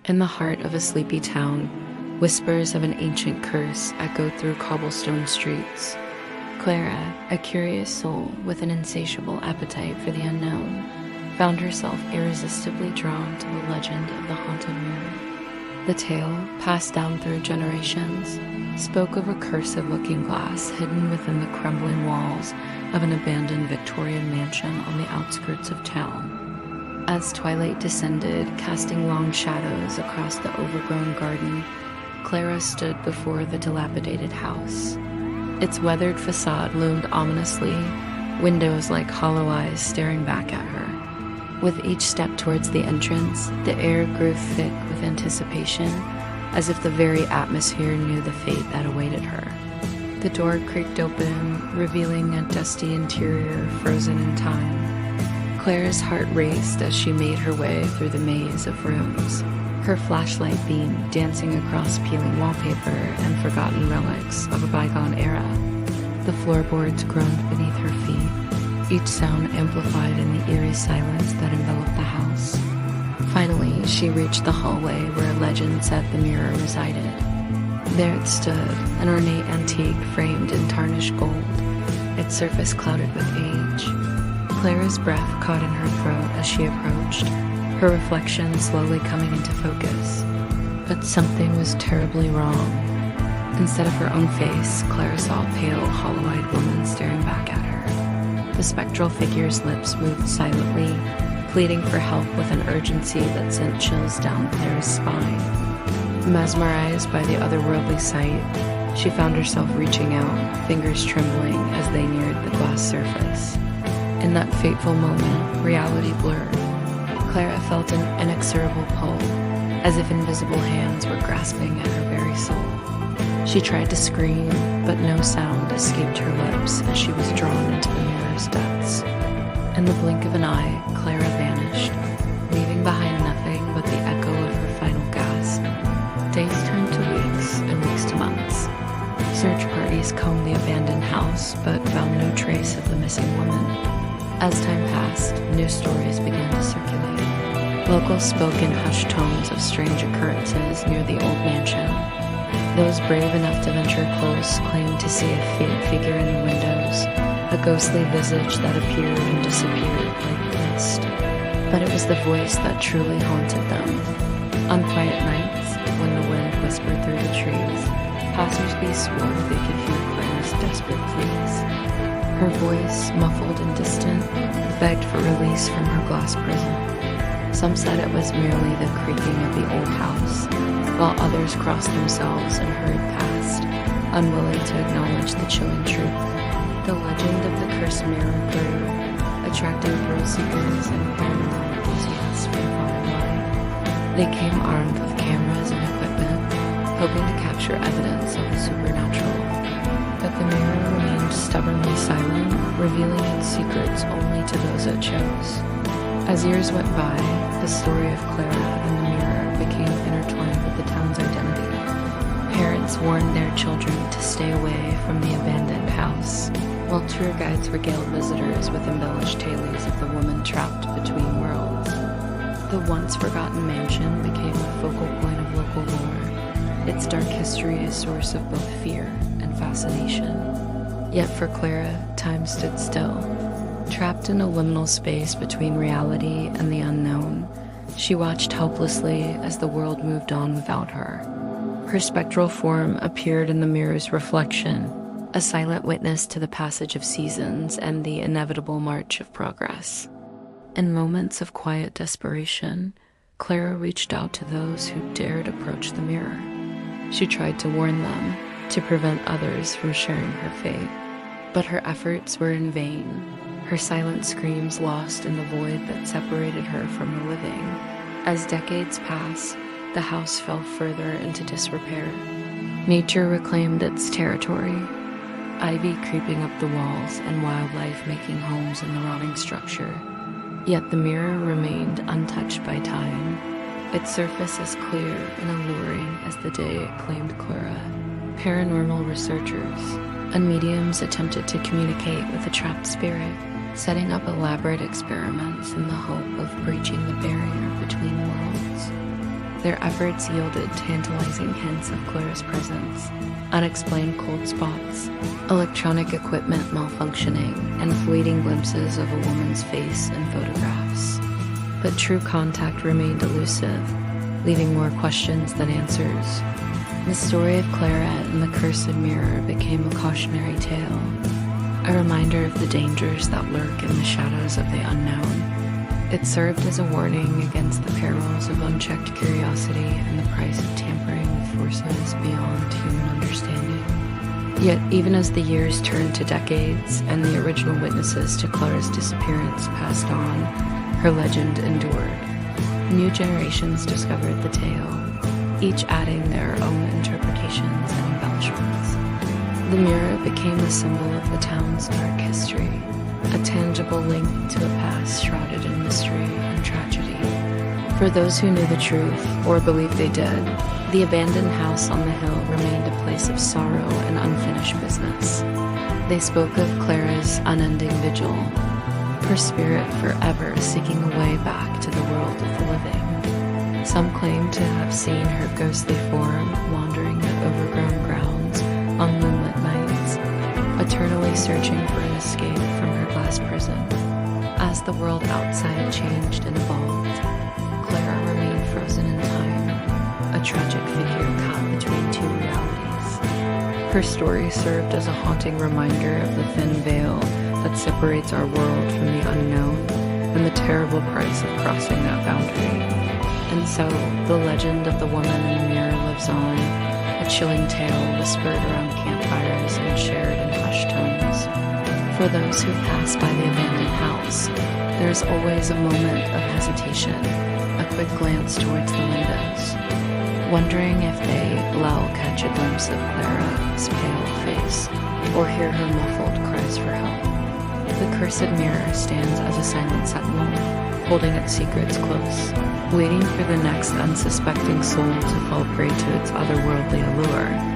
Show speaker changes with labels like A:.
A: In the heart of a sleepy town, whispers of an ancient curse echoed through cobblestone streets. Clara, a curious soul with an insatiable appetite for the unknown, found herself irresistibly drawn to the legend of the haunted mirror. The tale, passed down through generations, spoke of a cursive looking glass hidden within the crumbling walls of an abandoned Victorian mansion on the outskirts of town. As twilight descended, casting long shadows across the overgrown garden, Clara stood before the dilapidated house. Its weathered facade loomed ominously, windows like hollow eyes staring back at her. With each step towards the entrance, the air grew thick with anticipation, as if the very atmosphere knew the fate that awaited her. The door creaked open, revealing a dusty interior frozen in time. Clara's heart raced as she made her way through the maze of rooms, her flashlight beam dancing across peeling wallpaper and forgotten relics of a bygone era. The floorboards groaned beneath her feet, each sound amplified in the eerie silence that enveloped the house. Finally, she reached the hallway where a legend said the mirror resided. There it stood, an ornate antique framed in tarnished gold, its surface clouded with age. Clara's breath caught in her throat as she approached, her reflection slowly coming into focus. But something was terribly wrong. Instead of her own face, Clara saw a pale, hollow-eyed woman staring back at her. The spectral figure's lips moved silently, pleading for help with an urgency that sent chills down Clara's spine. Mesmerized by the otherworldly sight, she found herself reaching out, fingers trembling as they neared the glass surface. In that fateful moment, reality blurred. Clara felt an inexorable pull, as if invisible hands were grasping at her very soul. She tried to scream, but no sound escaped her lips as she was drawn into the mirror's depths. In the blink of an eye, Clara vanished, leaving behind nothing but the echo of her final gasp. Days turned to weeks, and weeks to months. Search parties combed the abandoned house, but found no trace of the missing woman. As time passed, new stories began to circulate. Locals spoke in hushed tones of strange occurrences near the old mansion. Those brave enough to venture close claimed to see a faint figure in the windows, a ghostly visage that appeared and disappeared like mist. But it was the voice that truly haunted them. On quiet nights, when the wind whispered through the trees, passersby swore they could hear Clara's desperate pleas. Her voice, muffled and distant, begged for release from her glass prison. Some said it was merely the creaking of the old house, while others crossed themselves and hurried past, unwilling to acknowledge the chilling truth. The legend of the cursed mirror grew, attracting thrill seekers and paranormal enthusiasts from far and wide. They came armed with cameras and equipment, hoping to capture evidence of the supernatural. But the mirror remained stubbornly silent, revealing its secrets only to those it chose. As years went by, the story of Clara and the mirror became intertwined with the town's identity. Parents warned their children to stay away from the abandoned house, while tour guides regaled visitors with embellished tales of the woman trapped between worlds. The once forgotten mansion became a focal point of local lore, its dark history a source of both fear and fascination. Yet for Clara, time stood still. Trapped in a liminal space between reality and the unknown, she watched helplessly as the world moved on without her. Her spectral form appeared in the mirror's reflection, a silent witness to the passage of seasons and the inevitable march of progress. In moments of quiet desperation, Clara reached out to those who dared approach the mirror. She tried to warn them, to prevent others from sharing her fate. But her efforts were in vain, her silent screams lost in the void that separated her from the living. As decades passed, the house fell further into disrepair. Nature reclaimed its territory, ivy creeping up the walls and wildlife making homes in the rotting structure. Yet the mirror remained untouched by time, its surface as clear and alluring as the day it claimed Clara. Paranormal researchers and mediums attempted to communicate with a trapped spirit, setting up elaborate experiments in the hope of breaching the barrier between worlds. Their efforts yielded tantalizing hints of Clara's presence, unexplained cold spots, electronic equipment malfunctioning, and fleeting glimpses of a woman's face in photographs. But true contact remained elusive, leaving more questions than answers. The story of Clara and the cursed mirror became a cautionary tale, a reminder of the dangers that lurk in the shadows of the unknown. It served as a warning against the perils of unchecked curiosity and the price of tampering with forces beyond human understanding. Yet, even as the years turned to decades and the original witnesses to Clara's disappearance passed on, her legend endured. New generations discovered the tale, each adding their own interpretations and embellishments. The mirror became a symbol of the town's dark history, a tangible link to a past shrouded in mystery and tragedy. For those who knew the truth, or believed they did, the abandoned house on the hill remained a place of sorrow and unfinished business. They spoke of Clara's unending vigil, her spirit forever seeking a way back to the world of the living. Some claim to have seen her ghostly form wandering the overgrown grounds on moonlit nights, eternally searching for an escape from her glass prison. As the world outside changed and evolved, Clara remained frozen in time, a tragic figure caught between two realities. Her story served as a haunting reminder of the thin veil that separates our world from the unknown and the terrible price of crossing that boundary. And so, the legend of the woman in the mirror lives on, a chilling tale whispered around campfires and shared in hushed tones. For those who pass by the abandoned house, there is always a moment of hesitation, a quick glance towards the windows, wondering if they will catch a glimpse of Clara's pale face or hear her muffled cries for help. The cursed mirror stands as a silent sentinel, holding its secrets close, waiting for the next unsuspecting soul to fall prey to its otherworldly allure.